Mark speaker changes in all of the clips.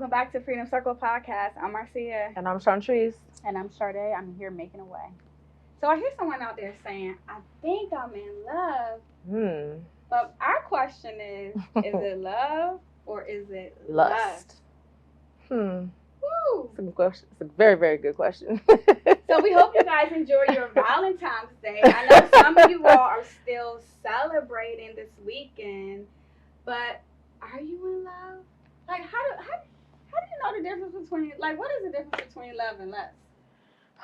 Speaker 1: welcome back to Freedom Circle Podcast. I'm Marcia.
Speaker 2: And I'm Chantrice.
Speaker 3: And I'm Sade. I'm here making a way.
Speaker 1: So I hear someone out there saying, I think I'm in love. But our question is it love or is it lust?
Speaker 2: Woo.
Speaker 1: It's
Speaker 2: a very, very good question.
Speaker 1: So we hope you guys enjoy your Valentine's Day. I know some of you all are still celebrating this weekend, but are you in love? Like, how do you know the difference between, like, what is the difference between love and lust?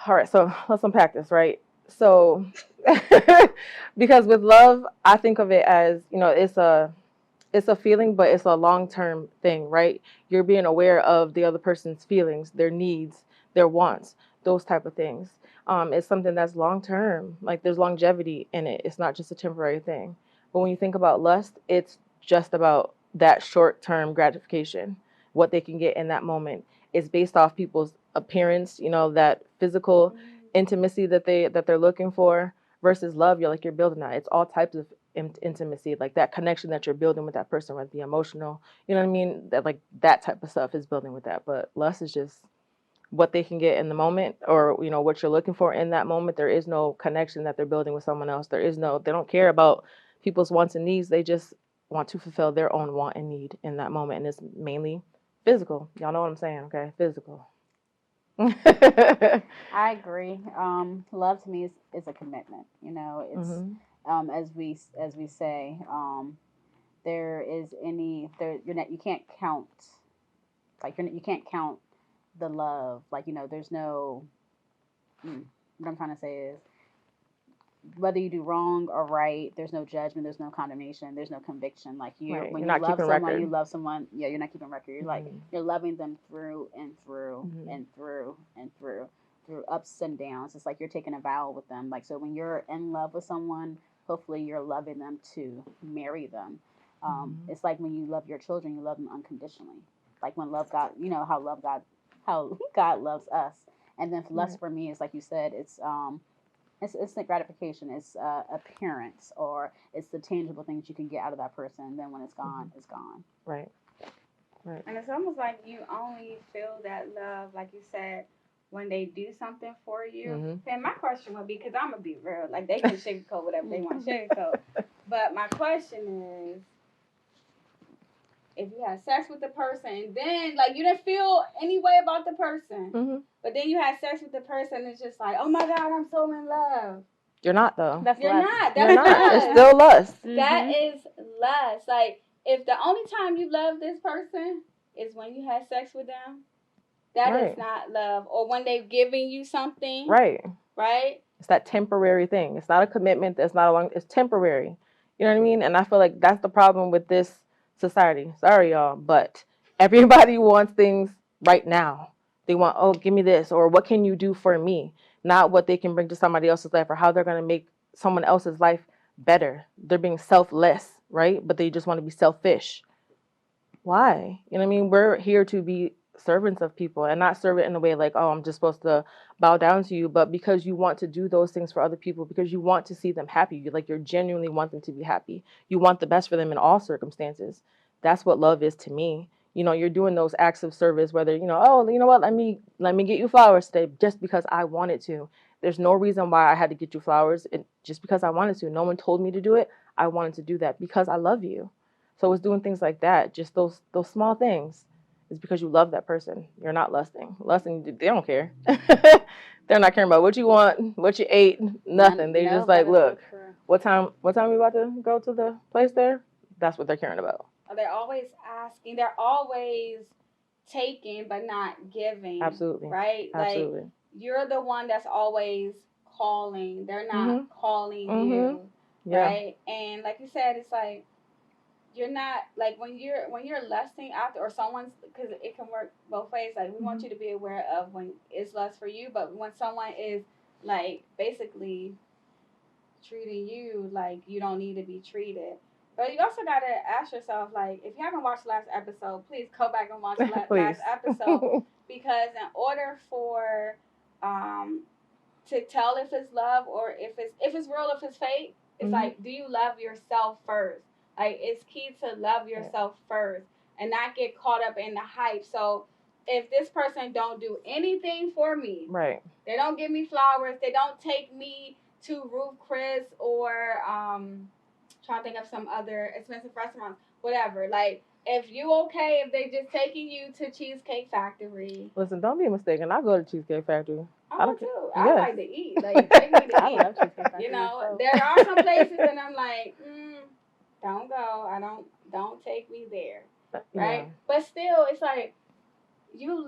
Speaker 2: All right, so let's unpack this, right? So, because with love, I think of it as, it's a feeling, but it's a long-term thing, right? You're being aware of the other person's feelings, their needs, their wants, those type of things. It's something that's long-term, like there's longevity in it. It's not just a temporary thing. But when you think about lust, it's just about that short-term gratification, what they can get in that moment. It's based off people's appearance, that physical intimacy that they're looking for, versus love. You're building that. It's all types of intimacy, like that connection that you're building with that person, whether it be emotional, you know what I mean? That type of stuff is building with that. But lust is just what they can get in the moment, or what you're looking for in that moment. There is no connection that they're building with someone else. They don't care about people's wants and needs. They just want to fulfill their own want and need in that moment, and it's mainly physical. Y'all know what I'm saying, okay? Physical.
Speaker 3: I agree. Love to me is a commitment. It's as we say, you can't count, you can't count the love. There's no. What I'm trying to say is, whether you do wrong or right, there's no judgment, there's no condemnation, there's no conviction. When you love someone, you love someone. Yeah, you're not keeping record. You're you're loving them through and through and through and through ups and downs. It's like you're taking a vow with them. So when you're in love with someone, hopefully you're loving them to marry them. It's like when you love your children, you love them unconditionally. Like when love God, how God loves us. And then lust for me is, like you said, it's the gratification. It's appearance, or it's the tangible things you can get out of that person. And then when it's gone, it's gone.
Speaker 2: Right.
Speaker 1: And it's almost like you only feel that love, like you said, when they do something for you. And my question would be, because I'm going to be real, they can sugarcoat whatever they want to sugarcoat. But my question is, if you had sex with the person and then, you didn't feel any way about the person, but then you had sex with the person, it's just like, oh my God, I'm so in love.
Speaker 2: You're not, though.
Speaker 1: You're
Speaker 3: lust.
Speaker 1: not.
Speaker 2: You're not. It's still lust.
Speaker 1: That is lust. If the only time you love this person is when you had sex with them, that is not love. Or when they've given you something.
Speaker 2: Right.
Speaker 1: It's
Speaker 2: that temporary thing. It's not a commitment. It's temporary. You know what I mean? And I feel like that's the problem with this society. Sorry, y'all, but everybody wants things right now. They want, oh, give me this, or what can you do for me? Not what they can bring to somebody else's life, or how they're going to make someone else's life better. They're being selfless, right? But they just want to be selfish. Why? You know what I mean? We're here to be servants of people, and not serve it in a way like, oh, I'm just supposed to bow down to you, but because you want to do those things for other people, because you want to see them happy. You're genuinely want them to be happy. You want the best for them in all circumstances. That's what love is to me. You're doing those acts of service, whether, oh, you know what, let me get you flowers today, just because I wanted to. There's no reason why I had to get you flowers, just because I wanted to. No one told me to do it. I wanted to do that because I love you. So it's doing things like that, just those small things. It's because you love that person. You're not lusting. Lusting, they don't care. They're not caring about what you want, what you ate, nothing. They just look, what time we about to go to the place there? That's what they're caring about.
Speaker 1: They're always asking. They're always taking, but not giving.
Speaker 2: Absolutely.
Speaker 1: Right?
Speaker 2: Absolutely.
Speaker 1: You're the one that's always calling. They're not calling you. Yeah. Right? And like you said, it's like, you're not, when you're lusting after, or someone's, because it can work both ways. We want you to be aware of when it's lust for you, but when someone is basically treating you like you don't need to be treated. But you also got to ask yourself, if you haven't watched the last episode, please go back and watch the last episode. Because in order for to tell if it's love or if it's real, if it's fake, it's do you love yourself first? It's key to love yourself first and not get caught up in the hype. So if this person don't do anything for me,
Speaker 2: right?
Speaker 1: They don't give me flowers. They don't take me to Ruth Chris or trying to think of some other expensive restaurants, whatever. Like, if you okay, if they just taking you to Cheesecake Factory.
Speaker 2: Listen, don't be mistaken. I go to Cheesecake Factory.
Speaker 1: I do too. I
Speaker 2: yes.
Speaker 1: like to eat. Like, take me to eat.
Speaker 3: I love Cheesecake Factory.
Speaker 1: You know, there are some places and I'm like, don't go. Don't take me there. Right? Yeah. But still, it's like, you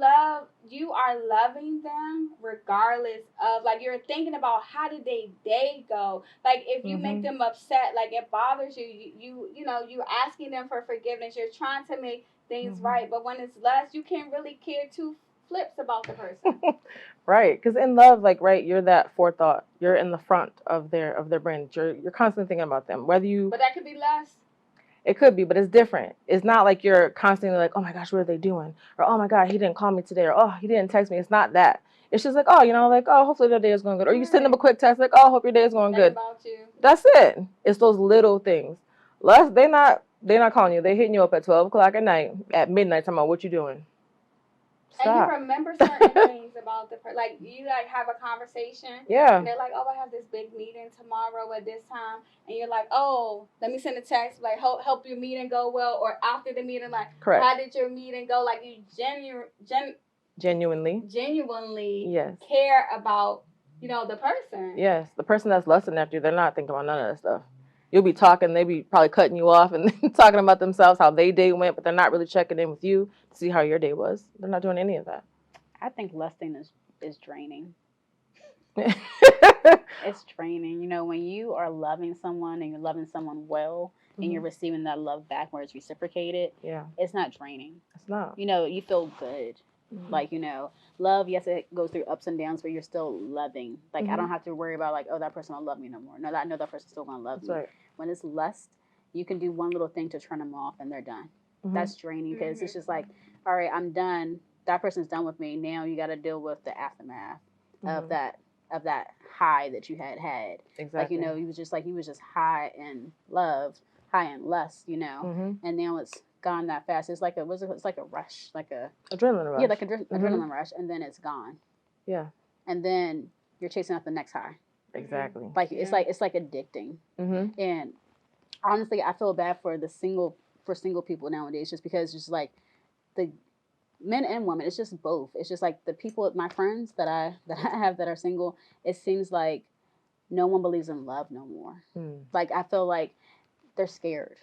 Speaker 1: are loving them regardless of, like, you're thinking about how did they day go. Like, if you make them upset, like, it bothers you know, you're asking them for forgiveness, you're trying to make things right, but when it's lust, you can't really care two flips about the person.
Speaker 2: Right, because in love, like, right, you're that forethought, you're in the front of their brain, you're constantly thinking about them, whether you,
Speaker 1: but that could be lust.
Speaker 2: It could be, but it's different. It's not like you're constantly like, oh my gosh, what are they doing? Or, oh my God, he didn't call me today. Or, oh, he didn't text me. It's not that. It's just like, oh, you know, like, oh, hopefully their day is going good. Or you send them a quick text like, oh, hope your day is going good.
Speaker 1: About you.
Speaker 2: That's it. It's those little things. Less, they're not calling you. They're hitting you up at 12 o'clock at night, at midnight, talking about what you doing. Stop.
Speaker 1: And you remember certain things about the person. Like, you, like, have a conversation.
Speaker 2: Yeah.
Speaker 1: And they're like, oh, I have this big meeting tomorrow at this time. And you're like, oh, let me send a text. Like, help your meeting go well. Or after the meeting, like,
Speaker 2: correct.
Speaker 1: How did your meeting go? Like, you genuinely
Speaker 2: yes.
Speaker 1: care about, you know, the person.
Speaker 2: Yes. The person that's lusting after you, they're not thinking about none of that stuff. You'll be talking, they be probably cutting you off and talking about themselves, how their day went, but they're not really checking in with you to see how your day was. They're not doing any of that.
Speaker 3: I think lusting is draining. It's draining. You know, when you are loving someone and you're loving someone well and you're receiving that love back where it's reciprocated, it's not draining.
Speaker 2: It's not.
Speaker 3: You know, you feel good. Like, you know, love, yes, it goes through ups and downs, but you're still loving. Like, I don't have to worry about, like, oh, that person don't love me no more. No, I know that person's still going to love me.
Speaker 2: Right.
Speaker 3: When it's lust, you can do one little thing to turn them off and they're done. That's draining because it's just like, all right, I'm done. That person's done with me. Now you got to deal with the aftermath of that high that you had.
Speaker 2: Exactly.
Speaker 3: Like, you know, he was just high in love, high in lust, you know, and now it's gone that fast. It's like a rush, like a
Speaker 2: adrenaline rush.
Speaker 3: Yeah, like adrenaline rush, and then it's gone.
Speaker 2: Yeah.
Speaker 3: And then you're chasing out the next high.
Speaker 2: Exactly.
Speaker 3: Like it's like addicting. And honestly, I feel bad for single people nowadays, just because just like the men and women, it's just both. It's just like the people, my friends that I have that are single, it seems like no one believes in love no more. Like, I feel like they're scared.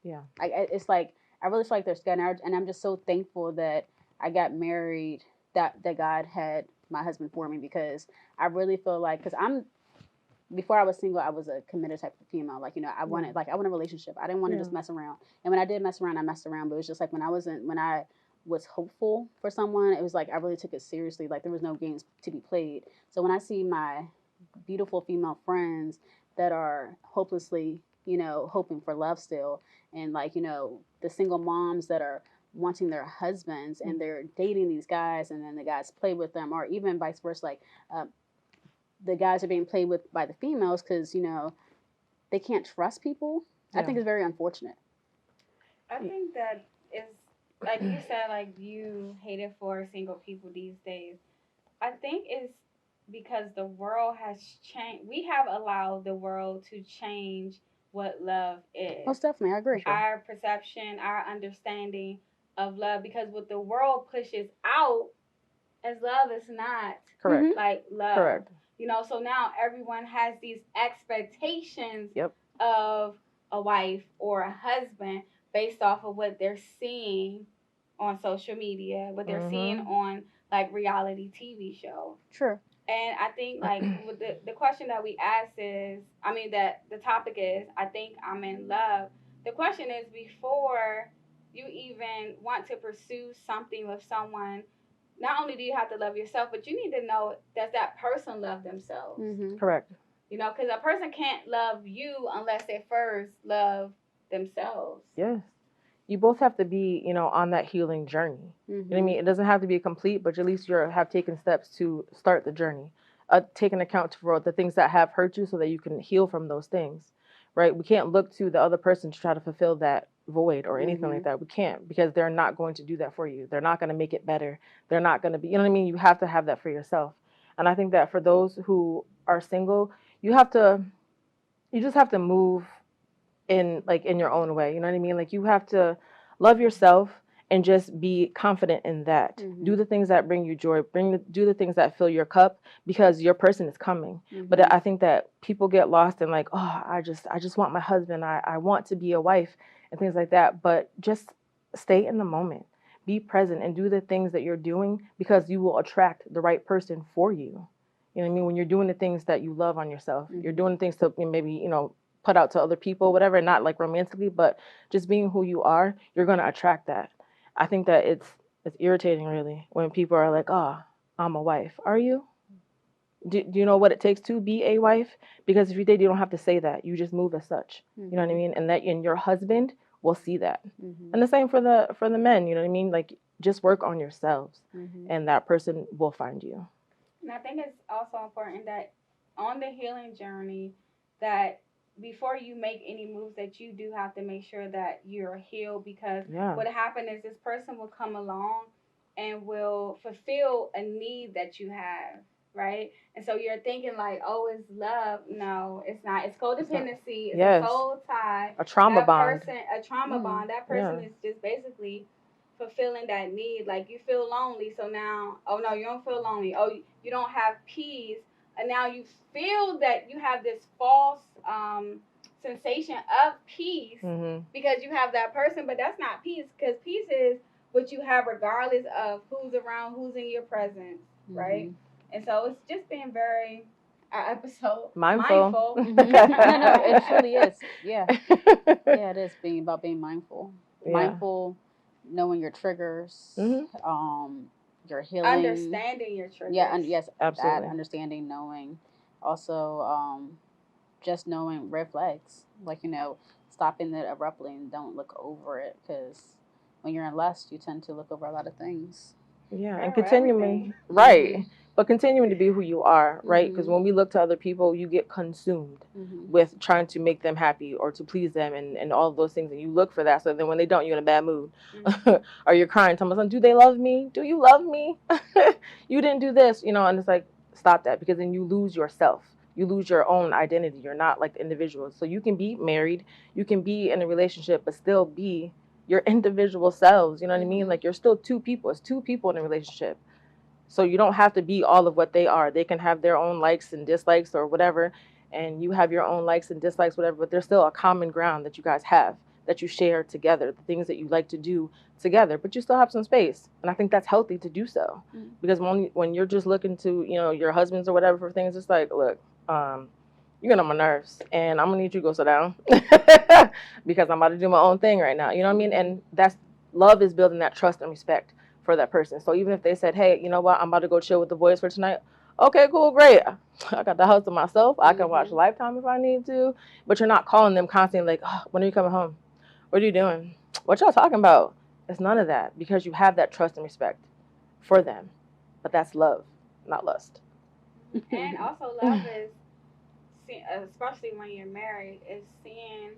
Speaker 2: Yeah.
Speaker 3: It's like, I really feel like they're scared, and I'm just so thankful that I got married, that God had my husband for me, because I really feel like, before I was single, I was a committed type of female. Like, you know, I wanted a relationship. I didn't want to just mess around. And when I did mess around, I messed around. But it was just like when I was hopeful for someone, it was like I really took it seriously. Like, there was no games to be played. So when I see my beautiful female friends that are hopelessly, you know, hoping for love still, and, like, you know, the single moms that are wanting their husbands and they're dating these guys, and then the guys play with them, or even vice versa, like the guys are being played with by the females because, you know, they can't trust people. I think it's very unfortunate.
Speaker 1: I think that is, like you said, like, you hate it for single people these days. I think it's because the world has changed. We have allowed the world to change what love is.
Speaker 3: Most definitely, I agree.
Speaker 1: Our perception, our understanding of love, because what the world pushes out as love is not
Speaker 2: correct.
Speaker 1: Like love.
Speaker 2: Correct.
Speaker 1: You know, so now everyone has these expectations of a wife or a husband based off of what they're seeing on social media, what they're seeing on, like, reality TV shows.
Speaker 3: True.
Speaker 1: And I think, like, with the question that we ask is, I mean, that the topic is, I think I'm in love. The question is, before you even want to pursue something with someone, not only do you have to love yourself, but you need to know, does that person love themselves?
Speaker 2: Correct.
Speaker 1: You know, because a person can't love you unless they first love themselves.
Speaker 2: Yes. You both have to be, you know, on that healing journey. You know what I mean? It doesn't have to be complete, but at least you have taken steps to start the journey. Taking account for the things that have hurt you so that you can heal from those things, right? We can't look to the other person to try to fulfill that void or anything like that. We can't, because they're not going to do that for you. They're not going to make it better. They're not going to be, you know what I mean? You have to have that for yourself. And I think that for those who are single, you just have to move in your own way. You know what I mean? Like, you have to love yourself and just be confident in that. Do the things that bring you joy. Do the things that fill your cup, because your person is coming. But I think that people get lost in like, oh, I just want my husband. I want to be a wife and things like that. But just stay in the moment. Be present and do the things that you're doing, because you will attract the right person for you. You know what I mean? When you're doing the things that you love on yourself, you're doing things to maybe, put out to other people, whatever, not like romantically, but just being who you are, you're going to attract that. I think that it's irritating, really, when people are like, oh, I'm a wife. Are you? Do you know what it takes to be a wife? Because if you did, you don't have to say that. You just move as such. You know what I mean? And your husband will see that. And the same for the men, you know what I mean? Like, just work on yourselves, and that person will find you.
Speaker 1: And I think it's also important that on the healing journey, that before you make any moves, that you do have to make sure that you're healed, because what happened is this person will come along and will fulfill a need that you have, right? And so you're thinking like, oh, it's love. No, it's not. It's codependency. It's a soul tie.
Speaker 2: A trauma bond.
Speaker 1: A trauma bond. That person is just basically fulfilling that need. Like, you feel lonely, so now, oh no, you don't feel lonely. Oh, you don't have peace. And now you feel that you have this false sensation of peace because you have that person, but that's not peace, because peace is what you have regardless of who's around, who's in your presence, right? And so it's just been very, our episode, mindful.
Speaker 3: No, it truly is. Yeah, it is about being mindful. Mindful, knowing your triggers, your healing,
Speaker 1: understanding your triggers.
Speaker 3: Yes,
Speaker 2: absolutely.
Speaker 3: That understanding, knowing, also just knowing red flags, like, stopping it abruptly and don't look over it, because when you're in lust, you tend to look over a lot of things.
Speaker 2: And continuing, right? But continuing to be who you are, right? Because when we look to other people, you get consumed with trying to make them happy or to please them and all of those things. And you look for that. So then when they don't, you're in a bad mood. Or you're crying, telling someone, do they love me? Do you love me? You didn't do this, and it's like, stop that, because then you lose yourself. You lose your own identity. You're not like the individual. So you can be married, you can be in a relationship, but still be your individual selves. You know what I mean? Like, you're still two people. It's two people in a relationship. So you don't have to be all of what they are. They can have their own likes and dislikes or whatever, and you have your own likes and dislikes, whatever, but there's still a common ground that you guys have, that you share together, the things that you like to do together, but you still have some space. And I think that's healthy to do so. Because when you're just looking to, your husbands or whatever for things, it's like, look, you're getting on my nerves, and I'm going to need you to go sit down because I'm about to do my own thing right now. You know what I mean? And love is building that trust and respect for that person. So even if they said, hey, you know what, I'm about to go chill with the boys for tonight. Okay, cool, great. I got the house to myself. I can watch Lifetime if I need to. But you're not calling them constantly like, oh, when are you coming home? What are you doing? What y'all talking about? It's none of that, because you have that trust and respect for them. But that's love, not lust.
Speaker 1: And also love is, especially when you're married, is seeing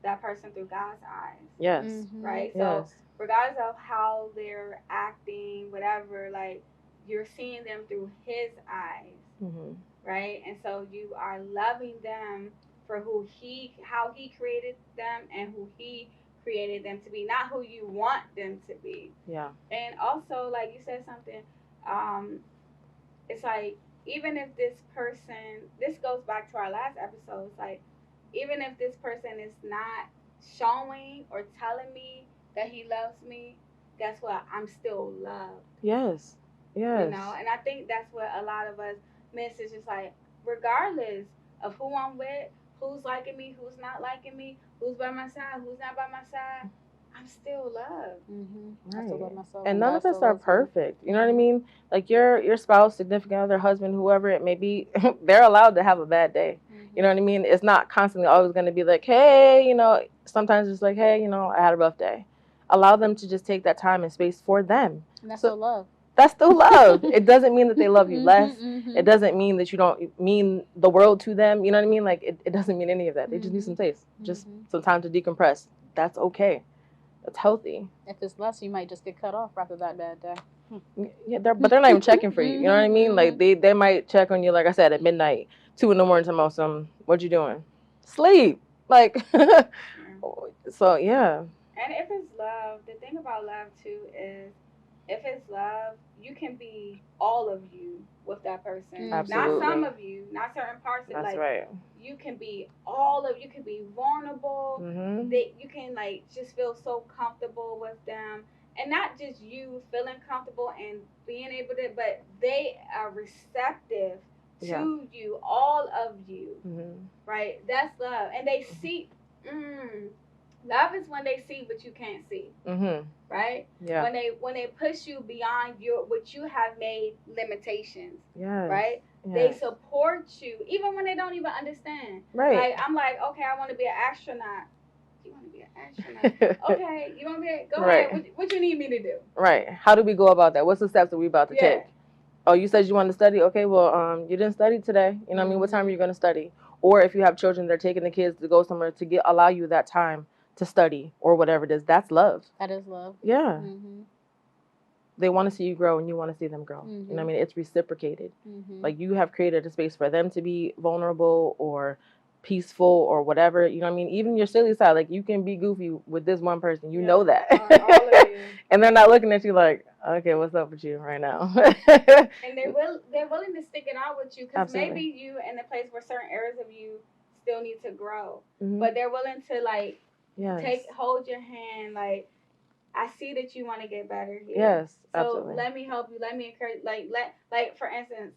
Speaker 1: that person through God's eyes.
Speaker 2: Yes.
Speaker 1: Right? So regardless of how they're acting, whatever, like, you're seeing them through His eyes, right? And so you are loving them for how He created them and who He created them to be, not who you want them to be.
Speaker 2: Yeah.
Speaker 1: And also, like you said something, it's like, even if this goes back to our last episode, it's like, even if this person is not showing or telling me that he loves me, guess what? I'm still loved.
Speaker 2: Yes. Yes.
Speaker 1: And I think that's what a lot of us miss. Is just like, regardless of who I'm with, who's liking me, who's not liking me, who's by my side, who's not by my side, I'm still loved.
Speaker 2: Right.
Speaker 3: I still love myself,
Speaker 2: and none of us are perfect. You know what I mean? Like, your spouse, significant other, husband, whoever it may be, they're allowed to have a bad day. You know what I mean? It's not constantly always going to be like, hey, sometimes it's like, hey, I had a rough day. Allow them to just take that time and space for them.
Speaker 3: And that's still love.
Speaker 2: That's still love. It doesn't mean that they love you less. It doesn't mean that you don't mean the world to them. You know what I mean? Like, it doesn't mean any of that. They just need some space. Just some time to decompress. That's okay. That's healthy.
Speaker 3: If it's less, you might just get cut off after that bad day.
Speaker 2: Yeah, but they're not even checking for you. You know what I mean? Like they might check on you, like I said, at midnight, 2 in the morning. Talking about what you doing? Sleep. Like, so yeah.
Speaker 1: And if it's love, the thing about love too is, if it's love, you can be all of you with that person.
Speaker 2: Absolutely.
Speaker 1: Not some of you, not certain parts.
Speaker 2: That's
Speaker 1: like,
Speaker 2: right.
Speaker 1: You can be all of. You can be vulnerable. You can like just feel so comfortable with them, and not just you feeling comfortable and being able to, but they are receptive to you, all of you. Right? That's love, and they see. Love is when they see what you can't see. Right? Yeah. When they push you beyond what you have made limitations. Yes. Right? Yes. They support you even when they don't even understand. Right. Like I'm like, okay, I want to be an astronaut. You want to be an astronaut? Okay, you want to be? Go ahead. What you need me to do? Right.
Speaker 2: How do we go about that? What's the steps that we about to take? Oh, you said you wanted to study. Okay, well, you didn't study today. You know what I mean? What time are you going to study? Or if you have children, they're taking the kids to go somewhere to allow you that time to study or whatever it is. That's love.
Speaker 3: That is love.
Speaker 2: Yeah. They want to see you grow and you want to see them grow. You know what I mean? It's reciprocated. Like you have created a space for them to be vulnerable or peaceful or whatever. You know what I mean? Even your silly side, like you can be goofy with this one person. You know that. All of you. And they're not looking at you like, okay, what's up with you right now?
Speaker 1: And they're willing to stick it out with you because maybe you in a place where certain areas of you still need to grow. But they're willing to like hold your hand, like, I see that you want to get better here. Yes, absolutely. So let me help you. Let me encourage. Like for instance,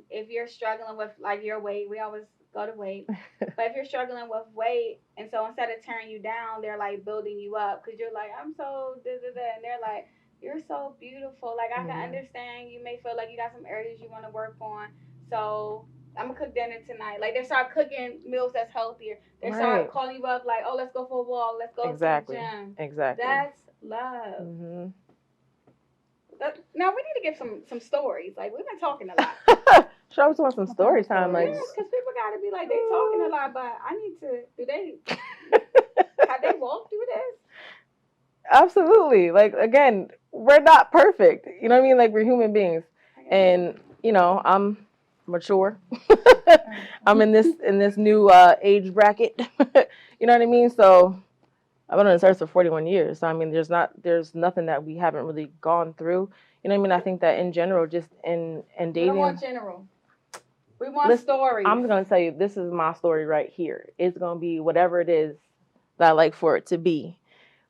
Speaker 1: if you're struggling with like your weight, we always go to weight. But if you're struggling with weight, and so instead of tearing you down, they're like building you up because you're like, I'm so da da da, and they're like, you're so beautiful. Like I can understand. You may feel like you got some areas you want to work on. So I'm gonna cook dinner tonight. Like they start cooking meals that's healthier. They start calling you up like, oh, let's go for a walk. Let's go to the gym. Exactly. That's love. Now we need to give some stories. Like we've been talking a lot.
Speaker 2: Show us some story time. Like,
Speaker 1: because people gotta be like they talking a lot, but I need to. Do they? Have they walked through this?
Speaker 2: Absolutely. Like again, we're not perfect. You know what I mean? Like we're human beings, and you know I'm mature. I'm in this new age bracket. You know what I mean? So I've been on this earth for 41 years. So I mean, there's nothing that we haven't really gone through. You know what I mean? I think that in general, just in dating. We
Speaker 1: don't want general. We want stories.
Speaker 2: I'm going to tell you, this is my story right here. It's going to be whatever it is that I like for it to be.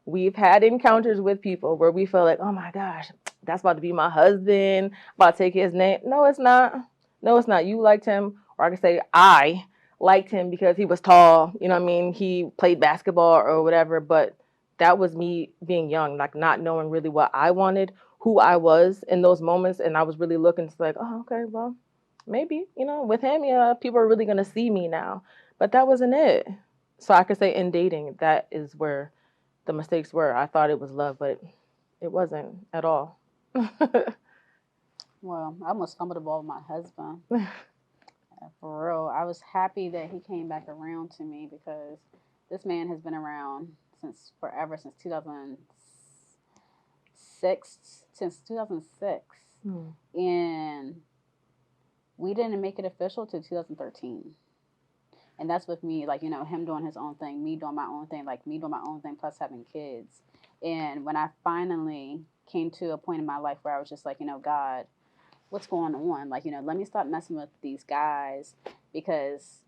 Speaker 2: We've had encounters with people where we feel like, oh my gosh, that's about to be my husband, about to take his name. No, it's not. No, it's not. You liked him, or I can say I liked him because he was tall. You know what I mean? He played basketball or whatever, but that was me being young, like not knowing really what I wanted, who I was in those moments. And I was really looking to like, oh, okay, well, maybe, you know, with him, yeah, people are really going to see me now. But that wasn't it. So I could say in dating, that is where the mistakes were. I thought it was love, but it wasn't at all.
Speaker 3: Well, I almost stumbled upon my husband. For real. I was happy that he came back around to me because this man has been around since 2006. And we didn't make it official till 2013. And that's with me, like, you know, him doing his own thing, me doing my own thing, like me doing my own thing, plus having kids. And when I finally came to a point in my life where I was just like, you know, God, what's going on? Like, you know, let me stop messing with these guys because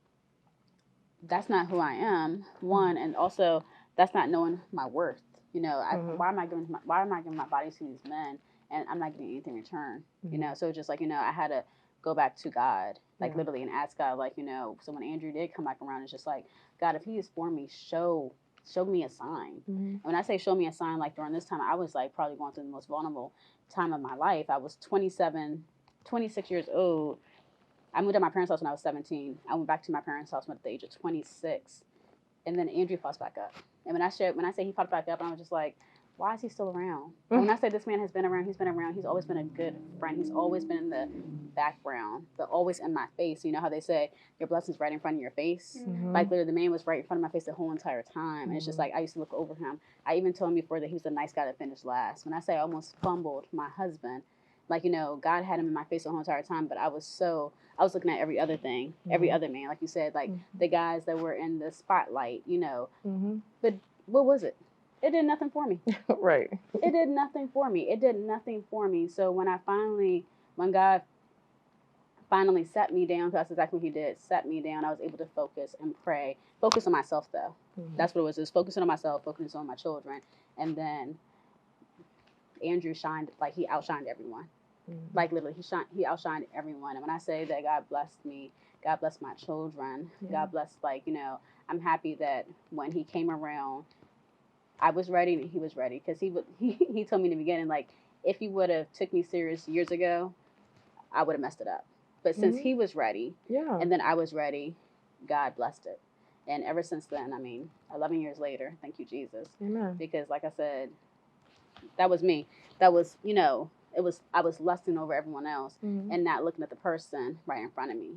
Speaker 3: that's not who I am, one, and also that's not knowing my worth. You know, why am I giving my body to these men and I'm not getting anything in return? You know, so just like, you know, I had to go back to God, like literally, and ask God, like, you know, so when Andrew did come back around, it's just like, God, if he is for me, show me a sign. And when I say show me a sign, like during this time, I was like probably going through the most vulnerable time of my life. I was 26 years old. I moved to my parents' house when I was 17. I went back to my parents' house at the age of 26. And then Andrew pops back up. And when I say he popped back up, I was just like, why is he still around? And when I say this man has been around, he's been around. He's always been a good friend. He's always been in the background, but always in my face. You know how they say your blessing's right in front of your face? Like literally, the man was right in front of my face the whole entire time. And it's just like I used to look over him. I even told him before that he was the nice guy that finished last. When I say I almost fumbled my husband, like, you know, God had him in my face the whole entire time, but I was looking at every other thing, every other man, like you said, like the guys that were in the spotlight, you know. But what was it? It did nothing for me.
Speaker 2: Right.
Speaker 3: It did nothing for me. It did nothing for me. So when God finally set me down, that's exactly what he did, set me down, I was able to focus and pray. Focus on myself, though. That's what it was. It was focusing on myself, focusing on my children. And then Andrew shined, like he outshined everyone. Like literally, he outshined everyone. And when I say that God blessed me, God blessed my children, God blessed, like, you know, I'm happy that when he came around, I was ready and he was ready. Because he told me in the beginning, like, if he would have took me serious years ago, I would have messed it up. But since he was ready, and then I was ready, God blessed it. And ever since then, I mean, 11 years later, thank you, Jesus.
Speaker 2: Amen.
Speaker 3: Because like I said, that was me. That was, you know, I was lusting over everyone else and not looking at the person right in front of me.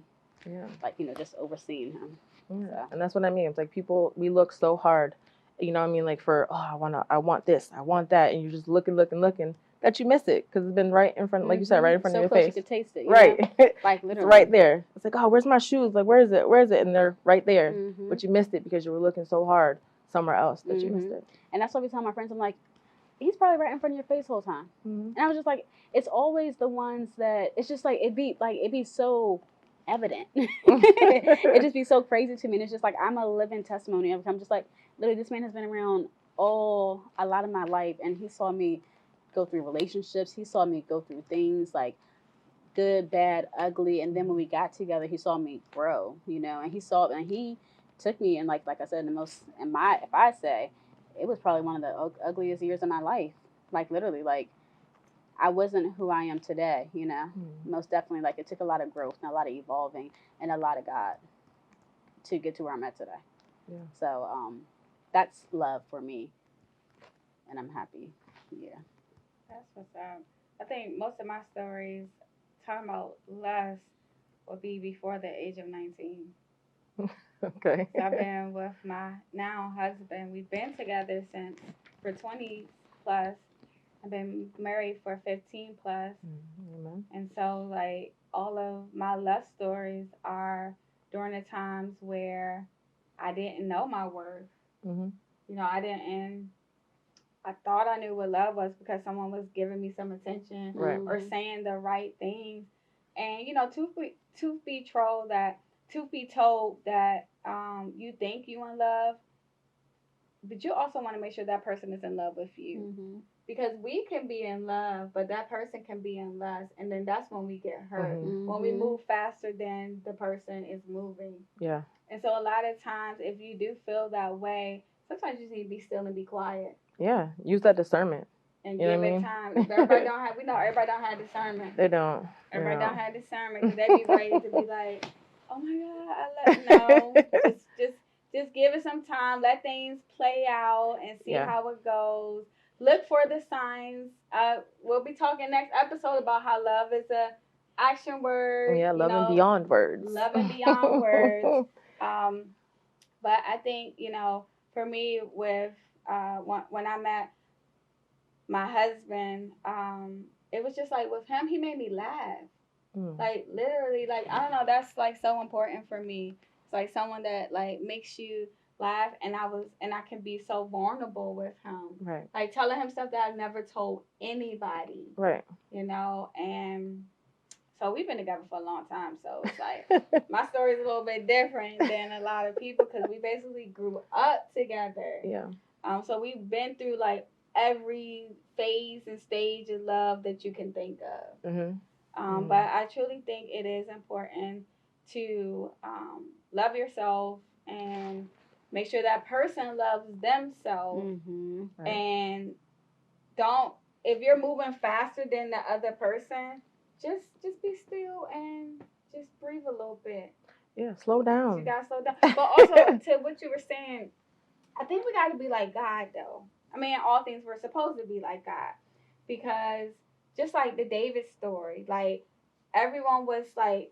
Speaker 2: Yeah.
Speaker 3: Like, you know, just overseeing him.
Speaker 2: Yeah.
Speaker 3: So.
Speaker 2: And that's what I mean. It's like we look so hard, you know what I mean? Like for, I want this, I want that. And you're just looking, that you miss it because it's been right in front, like you said, right in front of your
Speaker 3: close
Speaker 2: face.
Speaker 3: You could taste it.
Speaker 2: Right.
Speaker 3: Like literally.
Speaker 2: It's right there. It's like, where's my shoes? Like, where is it? And they're right there. But you missed it because you were looking so hard somewhere else that you missed it.
Speaker 3: And that's what we tell my friends. I'm like, he's probably right in front of your face the whole time. And I was just like, it's always the ones that, it's just like, it'd be so evident. It just be so crazy to me. And it's just like, I'm a living testimony of it. I'm just like, literally, this man has been around a lot of my life. And he saw me go through relationships. He saw me go through things like good, bad, ugly. And then when we got together, he saw me grow, you know, and he took me, and like I said, if I say, it was probably one of the ugliest years of my life. Like literally, like I wasn't who I am today, you know. Most definitely, like it took a lot of growth and a lot of evolving and a lot of God to get to where I'm at today.
Speaker 2: Yeah.
Speaker 3: So that's love for me, and I'm happy. Yeah.
Speaker 1: That's what's up. I think most of my stories talking about lust will be before the age of 19.
Speaker 2: Okay.
Speaker 1: So I've been with my now husband. We've been together since for 20 plus. I've been married for 15 plus. And so like all of my lust stories are during the times where I didn't know my worth. You know, I thought I knew what love was because someone was giving me some attention or saying the right things. And you know, truth be told that you think you in love, but you also want to make sure that person is in love with you. Because we can be in love, but that person can be in lust, and then that's when we get hurt. When we move faster than the person is moving. Yeah. And so a lot of times, if you do feel that way, sometimes you just need to be still and be quiet.
Speaker 2: Yeah, use that discernment.
Speaker 1: And give it time. If everybody don't have, we know everybody don't have discernment.
Speaker 2: They don't.
Speaker 1: Everybody don't have discernment because they be ready to be like, oh my God, just give it some time. Let things play out and see how it goes. Look for the signs. We'll be talking next episode about how love is a action word.
Speaker 2: Yeah, love and beyond words.
Speaker 1: Love and beyond words. But I think, you know, for me with when I met my husband, it was just like with him, he made me laugh. Like literally, like I don't know, that's like so important for me. It's like someone that like makes you laugh, and I can be so vulnerable with him. Right. Like telling him stuff that I've never told anybody. Right. You know, and so we've been together for a long time. So it's like my story is a little bit different than a lot of people because we basically grew up together. Yeah. So we've been through like every phase and stage of love that you can think of. But I truly think it is important to love yourself and make sure that person loves themselves. Right. And if you're moving faster than the other person, just be still and just breathe a little bit.
Speaker 2: Yeah, slow down.
Speaker 1: You gotta slow down. But also to what you were saying, I think we gotta be like God though. I mean, in all things, we're supposed to be like God. Because just like the David story, like, everyone was like,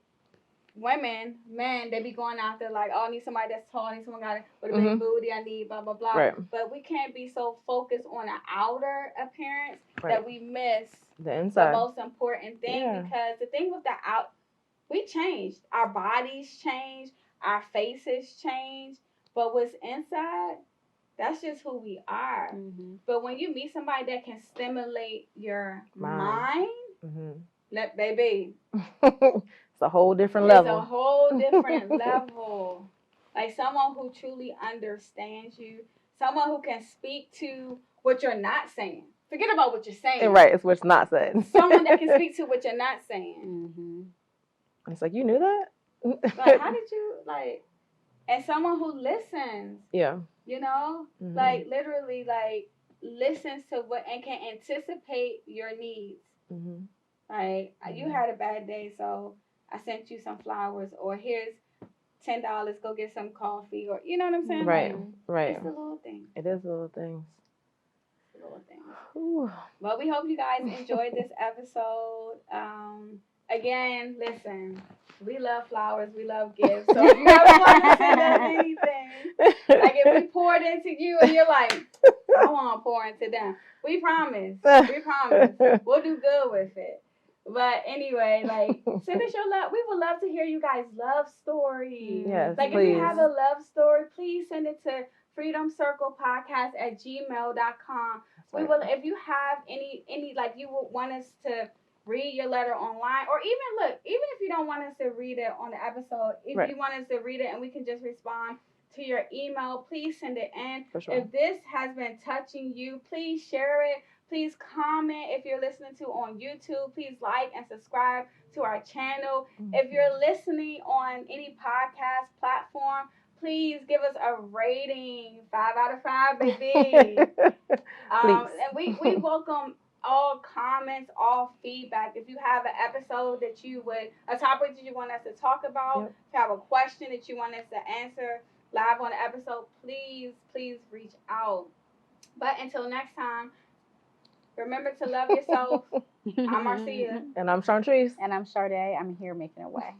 Speaker 1: women, men, they be going out there like, oh, I need somebody that's tall, I need someone got with a big booty, I need blah, blah, blah.
Speaker 2: Right.
Speaker 1: But we can't be so focused on an outer appearance that we miss
Speaker 2: the inside.
Speaker 1: The most important thing, because the thing with the we changed. Our bodies change, our faces change, but what's inside, that's just who we are. But when you meet somebody that can stimulate your mind, let baby.
Speaker 2: It's a whole different level.
Speaker 1: It's a whole different level. Like someone who truly understands you, someone who can speak to what you're not saying. Forget about what you're saying.
Speaker 2: Right, it's what's not said.
Speaker 1: Someone that can speak to what you're not saying.
Speaker 2: It's like, you knew that?
Speaker 1: Like, how did you, like, and someone who listens.
Speaker 2: Yeah.
Speaker 1: You know? Like, literally, like, listens to what, and can anticipate your needs. Like, you had a bad day, so I sent you some flowers, or here's $10, go get some coffee, or, you know what I'm saying?
Speaker 2: Right,
Speaker 1: like,
Speaker 2: right.
Speaker 1: It's the little things.
Speaker 2: It is the little things.
Speaker 1: Little things. Well, we hope you guys enjoyed this episode. Again, listen, we love flowers, we love gifts. So if you ever want to send us anything, like if we poured into you and you're like, I want to pour into them, we promise. We'll do good with it. But anyway, like, send us your love. We would love to hear you guys' love stories.
Speaker 2: Yes,
Speaker 1: like,
Speaker 2: please.
Speaker 1: If you have a love story, please send it to freedomcirclepodcast@gmail.com. We will, if you have any like, you would want us to read your letter online, or even if you don't want us to read it on the episode, if you want us to read it and we can just respond to your email, please send it in.
Speaker 2: For sure.
Speaker 1: If this has been touching you, please share it. Please comment. If you're listening to on YouTube, please like and subscribe to our channel. If you're listening on any podcast platform, please give us a rating. 5 out of 5, baby. And we welcome all comments, all feedback. If you have an episode a topic that you want us to talk about, if you have a question that you want us to answer live on the episode, please reach out. But until next time, remember to love yourself. I'm Marcia.
Speaker 2: And I'm Chantrice.
Speaker 3: And I'm Sade. I'm here making a way.